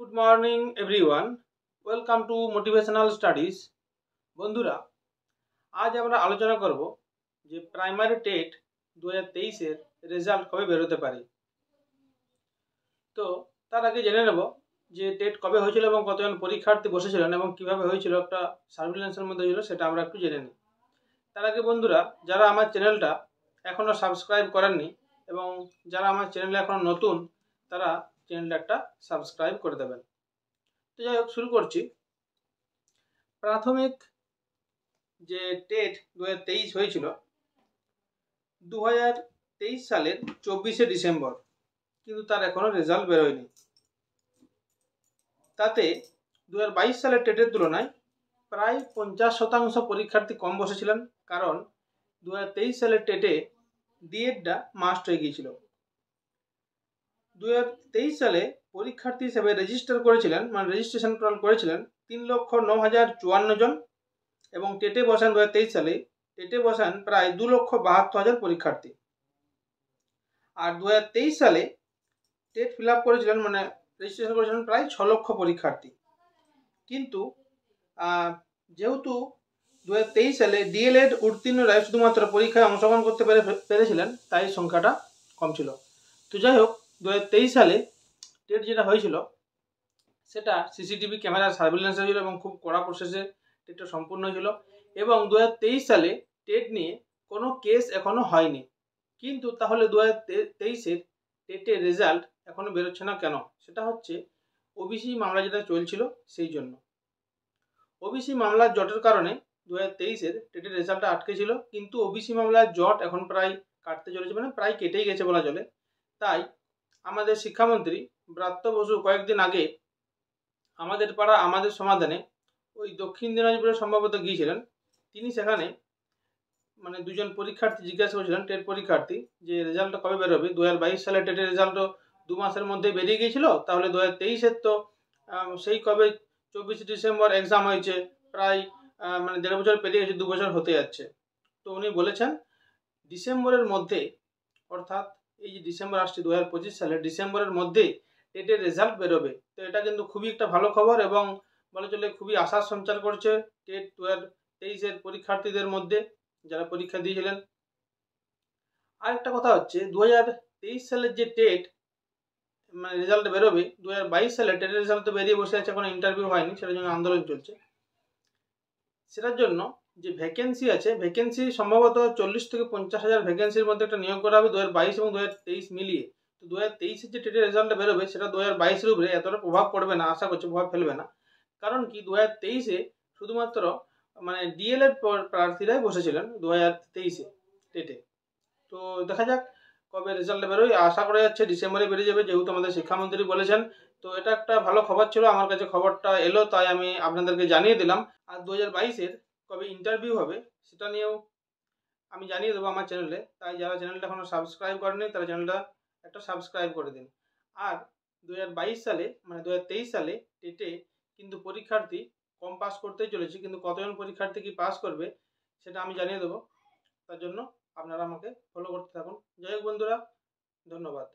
Good morning everyone, welcome to motivational studies. বন্ধুরা, আজ আমরা আলোচনা করব যে প্রাইমারি টেট 2023-এর রেজাল্ট কবে বেরোতে পারে। তো তার আগে জেনে নেব যে টেট কবে হয়েছিল এবং কতজন পরীক্ষার্থী বসেছিলেন এবং কিভাবে হয়েছিল, একটা সার্ভিলেন্সের মধ্যে হয়েছিল, সেটা আমরা একটু জেনে নিই। তার আগে বন্ধুরা, যারা আমার চ্যানেলটা এখনও সাবস্ক্রাইব করেননি এবং যারা আমার চ্যানেলে এখনও নতুন, তারা চ্যানেলটা একটা সাবস্ক্রাইব করে দেবেন। তো যাই হোক, শুরু করছি। প্রাথমিক যে টেট 2023 হয়েছিল 2023 সালের 24শে ডিসেম্বর, কিন্তু তার এখনো রেজাল্ট বেরোয়নি। তাতে 2022 সালের টেটের তুলনায় প্রায় 50% পরীক্ষার্থী কম বসেছিলেন, কারণ 2023 সালের টেটে ডিএডটা মাস্ট হয়ে গিয়েছিল। 2023 সালে পরীক্ষার্থী হিসেবে রেজিস্টার করেছিলেন, মানে রেজিস্ট্রেশন টোটাল করেছিলেন 3,09,054 জন, এবং টেটে বসান 2023 সালে টেটে বসান প্রায় 2,72,000 পরীক্ষার্থী। আর 2023 সালে টেট ফিল আপ করেছিলেন, মানে রেজিস্ট্রেশন করেছিলেন প্রায় 6 লক্ষ পরীক্ষার্থী। কিন্তু যেহেতু 2023 সালে ডিএলএড উত্তীর্ণরা শুধুমাত্র পরীক্ষায় অংশগ্রহণ করতে পেরেছিলেন, তাই সংখ্যাটা কম ছিল। তো যাই হোক, 2023 সালে টেট যেটা হয়েছিল সেটা সিসিটিভি ক্যামেরার সার্ভিলেন্স হয়েছিল এবং খুব কড়া প্রসেসে টেটটা সম্পূর্ণ হয়েছিল। এবং 2023 সালে টেট নিয়ে কোনো কেস এখনো হয়নি। কিন্তু তাহলে 2023-এর টেটের রেজাল্ট এখনো বেরোচ্ছে না কেন? সেটা হচ্ছে ওবিসি মামলা যেটা চলছিল সেই জন্য। ওবিসি মামলার জটের কারণে 2023-এর টেটের রেজাল্টটা আটকে ছিল, কিন্তু ওবিসি মামলার জট এখন প্রায় কাটতে চলেছে, মানে প্রায় কেটেই গেছে বলা চলে। তাই আমাদের শিক্ষামন্ত্রী ব্রাত্য বসু কয়েকদিন আগে আমাদের পাড়া আমাদের সমাধানে ওই দক্ষিণ দিনাজপুরে সম্ভবত গিয়েছিলেন। তিনি সেখানে মানে দুজন পরীক্ষার্থী জিজ্ঞাসা করেছিলেন, টেট পরীক্ষার্থী, যে রেজাল্টটা কবে বেরোবে। 2022 সালের টেটের রেজাল্টও 2 মাসের মধ্যে বেরিয়ে গিয়েছিল, তাহলে 2023-এর তো সেই কবে 24 ডিসেম্বর এক্সাম হয়েছে, প্রায় মানে 1.5 বছর পেরিয়ে গেছে, 2 বছর হতে যাচ্ছে। তো উনি বলেছেন ডিসেম্বরের মধ্যে, অর্থাৎ এই যে ডিসেম্বর আসছে 2025 সালের ডিসেম্বরের মধ্যে টেটের রেজাল্ট বেরোবে। তো এটা কিন্তু খুবই একটা ভালো খবর এবং বলা চলে খুবই আশার সঞ্চার করছে টেট 2023-এর পরীক্ষার্থীদের মধ্যে যারা পরীক্ষা দিয়েছিলেন। আরেকটা কথা হচ্ছে 2023 সালের যে টেট মানে রেজাল্ট বেরোবে, 2022 সালে টেটের রেজাল্ট তো বেরিয়ে বসে আছে, কোনো ইন্টারভিউ হয়নি, সেটার জন্য আন্দোলন চলছে। সেটার জন্য যে ভ্যাকেন্সি আছে, ভ্যাকেন্সি সম্ভবত 40 থেকে 50,000 ভ্যাকেন্সির মধ্যে একটা নিয়োগ করা হবে 2022 এবং 2023 মিলিয়ে। তো 2023-এর যে টেটের রেজাল্টটা বেরোবে সেটা 2022-এর উপরে এতটা প্রভাব পড়বে না, আশা করছি প্রভাব ফেলবে না। কারণ কি, 2023-এ শুধুমাত্র মানে ডিএলএড প্রার্থীরাই বসেছিলেন 2023-এ টেটে। তো দেখা যাক কবে রেজাল্ট বেরোয়। আশা করা যাচ্ছে ডিসেম্বরে বেরিয়ে যাবে, যেহেতু আমাদের শিক্ষামন্ত্রী বলেছেন। তো এটা একটা ভালো খবর ছিল, আমার কাছে খবরটা এলো, তাই আমি আপনাদেরকে জানিয়ে দিলাম। আর 2022-এর কবে ইন্টারভিউ হবে সেটা নিয়েও আমি জানিয়ে দেবো আমার চ্যানেলে। তাই যারা চ্যানেলটা এখনো সাবস্ক্রাইব করেনি তারা চ্যানেলটা একটা সাবস্ক্রাইব করে দিন। আর 2022 সালে মানে 2023 সালে টেটে কিন্তু পরীক্ষার্থী কম পাস করতেই চলেছে, কিন্তু কতজন পরীক্ষার্থী কি পাস করবে সেটা আমি জানিয়ে দেবো। তার জন্য আপনারা আমাকে ফলো করতে থাকুন। যাই হোক বন্ধুরা, ধন্যবাদ।